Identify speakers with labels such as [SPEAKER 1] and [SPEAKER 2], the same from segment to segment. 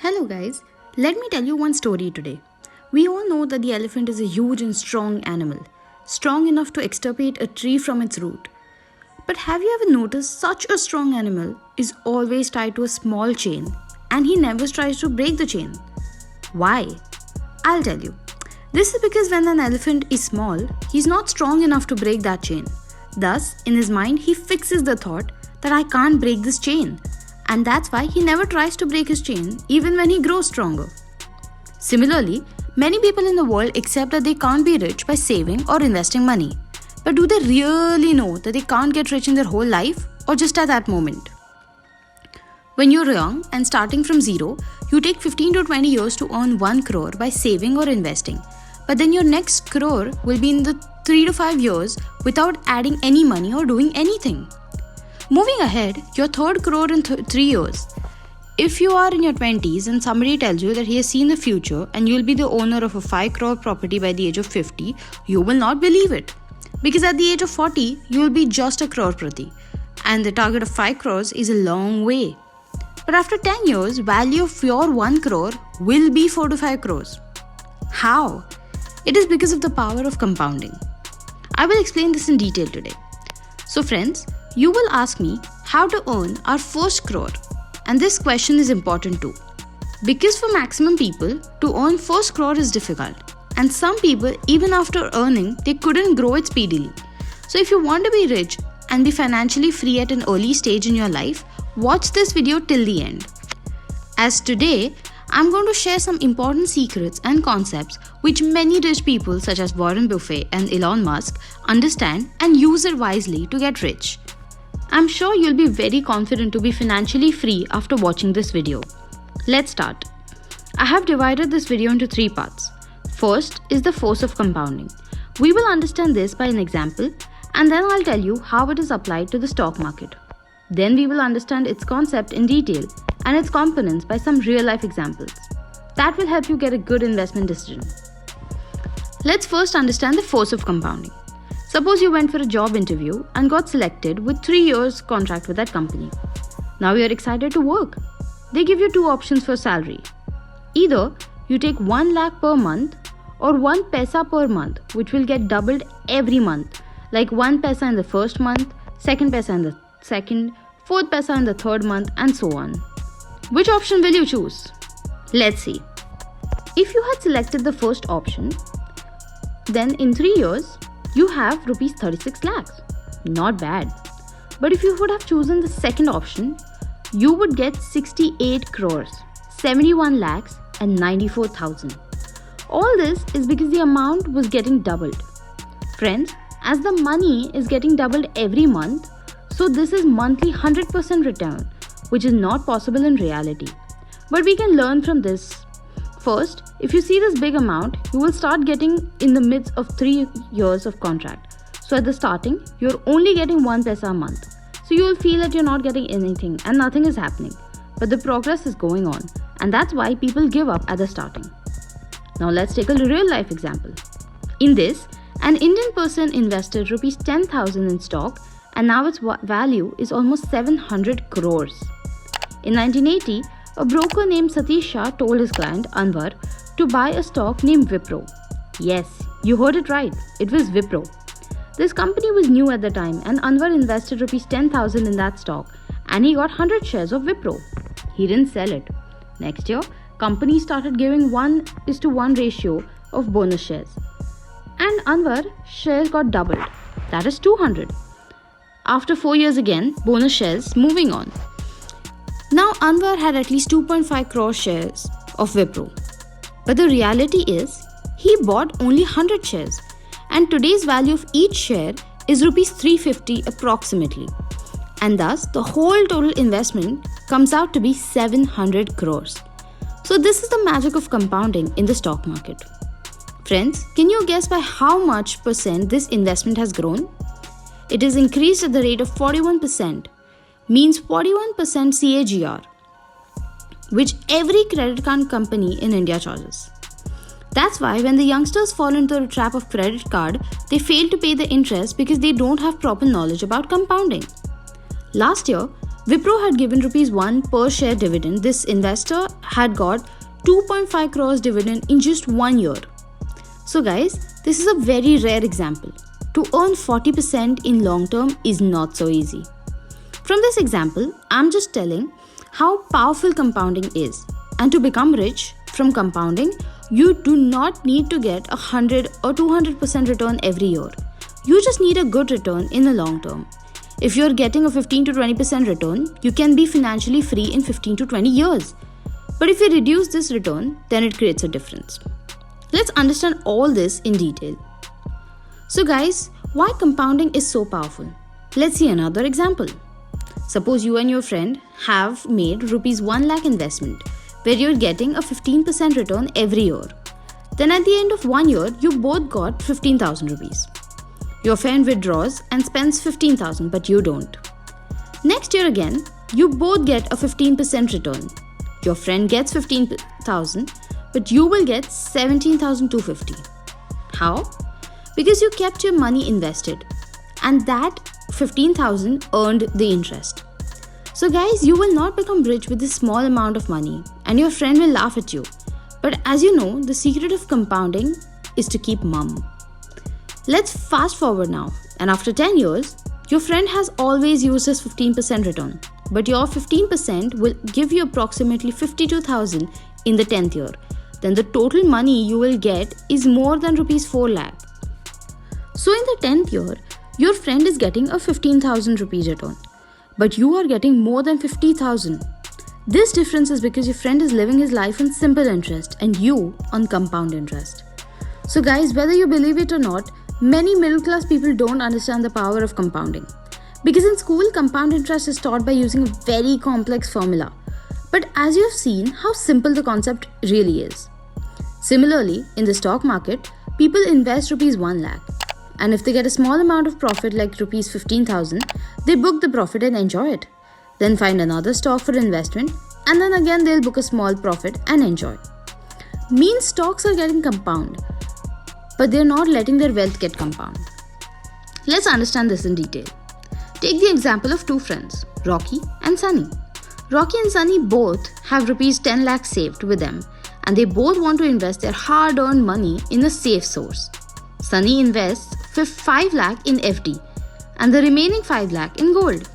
[SPEAKER 1] Hello guys, let me tell you one story today. We all know that the elephant is a huge and strong animal, strong enough to extirpate a tree from its root. But have you ever noticed such a strong animal is always tied to a small chain and he never tries to break the chain? Why? I'll tell you. This is because when an elephant is small, he's not strong enough to break that chain. Thus, in his mind, he fixes the thought that I can't break this chain. And that's why he never tries to break his chain even when he grows stronger. Similarly, many people in the world accept that they can't be rich by saving or investing money. But do they really know that they can't get rich in their whole life or just at that moment? When you're young and starting from zero, you take 15 to 20 years to earn 1 crore by saving or investing. But then your next crore will be in the 3 to 5 years without adding any money or doing anything. Moving ahead, your third crore in 3 years. If you are in your 20s and somebody tells you that he has seen the future and you will be the owner of a 5 crore property by the age of 50, you will not believe it. Because at the age of 40, you will be just a crore prati. And the target of 5 crores is a long way. But after 10 years, value of your 1 crore will be 4 to 5 crores. How? It is because of the power of compounding. I will explain this in detail today. So friends, you will ask me how to earn our first crore. And this question is important too. Because for maximum people, to earn first crore is difficult. And some people, even after earning, they couldn't grow it speedily. So if you want to be rich and be financially free at an early stage in your life, watch this video till the end. As today, I'm going to share some important secrets and concepts which many rich people such as Warren Buffett and Elon Musk understand and use it wisely to get rich. I'm sure you'll be very confident to be financially free after watching this video. Let's start. I have divided this video into 3 parts. First is the force of compounding. We will understand this by an example and then I'll tell you how it is applied to the stock market. Then we will understand its concept in detail and its components by some real-life examples. That will help you get a good investment decision. Let's first understand the force of compounding. Suppose you went for a job interview and got selected with 3 years contract with that company. Now you're excited to work. They give you 2 options for salary. Either you take 1 lakh per month or 1 paisa per month, which will get doubled every month, like 1 paisa in the first month, 2nd paisa in the second, 4th paisa in the 3rd month, and so on. Which option will you choose? Let's see. If you had selected the first option, then in 3 years, you have rupees 36 lakhs. Not bad. But if you would have chosen the second option, you would get 68 crores, 71 lakhs and 94,000. All this is because the amount was getting doubled. Friends, as the money is getting doubled every month, so this is monthly 100% return, which is not possible in reality. But we can learn from this. First, if you see this big amount, you will start getting in the midst of 3 years of contract. So at the starting, you're only getting 1 paisa a month. So you will feel that you're not getting anything and nothing is happening. But the progress is going on and that's why people give up at the starting. Now let's take a real life example. In this, an Indian person invested rupees 10,000 in stock and now its value is almost 700 crores. In 1980, a broker named Satish Shah told his client Anwar to buy a stock named Wipro. Yes, you heard it right. It was Wipro. This company was new at the time and Anwar invested rupees 10,000 in that stock and he got 100 shares of Wipro. He didn't sell it. Next year, company started giving 1:1 ratio of bonus shares. And Anwar shares got doubled. That is 200. After 4 years again, bonus shares moving on. Now Anwar had at least 2.5 crore shares of Wipro. But the reality is, he bought only 100 shares and today's value of each share is rupees 350 approximately. And thus, the whole total investment comes out to be 700 crores. So this is the magic of compounding in the stock market. Friends, can you guess by how much percent this investment has grown? It is increased at the rate of 41%. Means 41% CAGR, which every credit card company in India charges. That's why when the youngsters fall into the trap of credit card, they fail to pay the interest because they don't have proper knowledge about compounding. Last year, Wipro had given rupees 1 per share dividend. This investor had got 2.5 crores dividend in just 1 year. So guys, this is a very rare example. To earn 40% in long term is not so easy. From this example, I'm just telling how powerful compounding is. And to become rich from compounding, you do not need to get 100 or 200% return every year. You just need a good return in the long term. If you're getting a 15 to 20% return, you can be financially free in 15 to 20 years. But if you reduce this return, then it creates a difference. Let's understand all this in detail. So guys, why compounding is so powerful? Let's see another example. Suppose you and your friend have made rupees 1 lakh investment where you're getting a 15% return every year. Then at the end of 1 year, you both got 15,000 rupees. Your friend withdraws and spends 15,000 but you don't. Next year again, you both get a 15% return. Your friend gets 15,000 but you will get 17,250. How? Because you kept your money invested and that 15,000 earned the interest. So guys, you will not become rich with this small amount of money and your friend will laugh at you. But as you know, the secret of compounding is to keep mum. Let's fast forward now, and after 10 years, your friend has always used his 15% return, but your 15% will give you approximately 52,000 in the 10th year. Then the total money you will get is more than rupees 4 lakh. So in the 10th year, your friend is getting a 15,000 rupees return, but you are getting more than 50,000. This difference is because your friend is living his life on simple interest and you on compound interest. So guys, whether you believe it or not, many middle class people don't understand the power of compounding. Because in school, compound interest is taught by using a very complex formula. But as you have seen how simple the concept really is. Similarly, in the stock market, people invest rupees 1 lakh. And if they get a small amount of profit like rupees 15,000, they book the profit and enjoy it. Then find another stock for investment and then again they'll book a small profit and enjoy. Means stocks are getting compound, but they're not letting their wealth get compound. Let's understand this in detail. Take the example of two friends, Rocky and Sunny. Rocky and Sunny both have rupees 10 lakh saved with them and they both want to invest their hard-earned money in a safe source. Sunny invests 5 lakh in FD and the remaining 5 lakh in gold.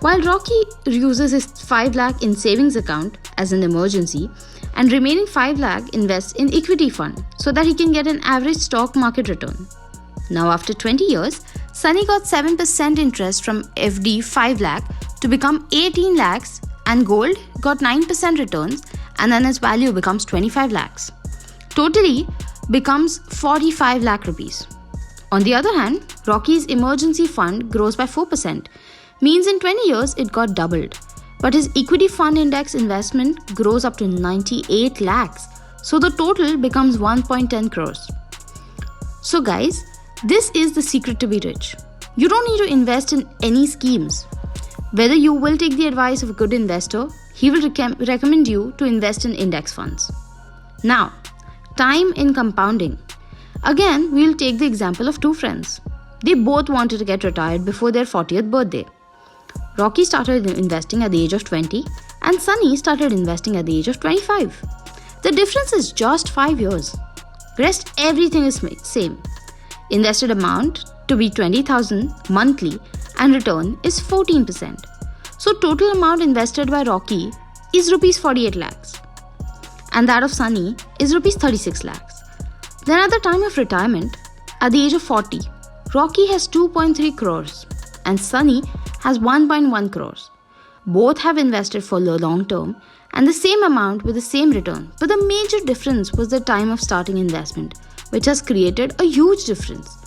[SPEAKER 1] While Rocky uses his 5 lakh in savings account as an emergency and remaining 5 lakh invests in equity fund so that he can get an average stock market return. Now after 20 years, Sunny got 7% interest from FD 5 lakh to become 18 lakhs and gold got 9% returns and then its value becomes 25 lakhs. Totally becomes 45 lakh rupees. On the other hand, Rocky's emergency fund grows by 4%, means in 20 years it got doubled. But his equity fund index investment grows up to 98 lakhs. So the total becomes 1.10 crores. So guys, this is the secret to be rich. You don't need to invest in any schemes. Whether you will take the advice of a good investor, he will recommend you to invest in index funds. Now, time in compounding. Again, we will take the example of two friends. They both wanted to get retired before their 40th birthday. Rocky started investing at the age of 20 and Sunny started investing at the age of 25. The difference is just 5 years. Rest everything is same. Invested amount to be 20,000 monthly and return is 14%. So total amount invested by Rocky is rupees 48 lakhs and that of Sunny is rupees 36 lakhs. Then at the time of retirement, at the age of 40, Rocky has 2.3 crores and Sunny has 1.1 crores. Both have invested for the long term and the same amount with the same return. But the major difference was the time of starting investment, which has created a huge difference.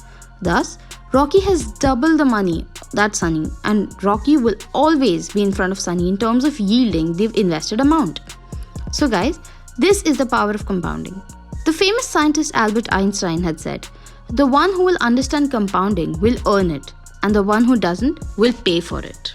[SPEAKER 1] Thus, Rocky has double the money that Sunny and Rocky will always be in front of Sunny in terms of yielding the invested amount. So guys, this is the power of compounding. The famous scientist Albert Einstein had said, "The one who will understand compounding will earn it, and the one who doesn't will pay for it."